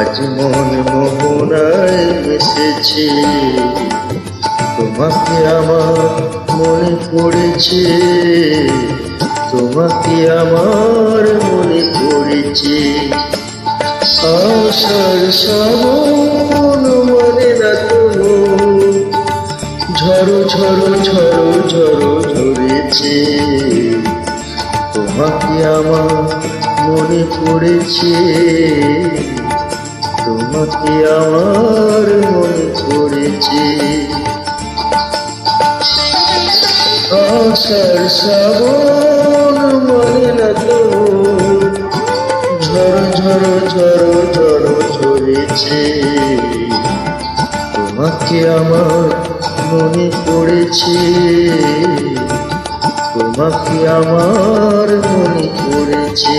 আজ মন মোহনায় মিশেছে, তোমাকে আমার মনে পড়েছে, তোমাকে আমার মনে পড়েছে। আশার শ্রাবণ মানে না তুমি, ঝড়ো ঝড়ো ঝড়ো ঝড়ো ঝরেছে, তোমাকে আমার মনে পড়েছে, তোমাকে আমার মনে পড়েছে। আশার শ্রাবণ মানে না তো, ঝড়ো ঝড়ো ঝড়ো ঝড়ো ঝরেছে, তোমাকে আমার মনে পড়েছে, তোমাকে আমার মনে পড়েছে।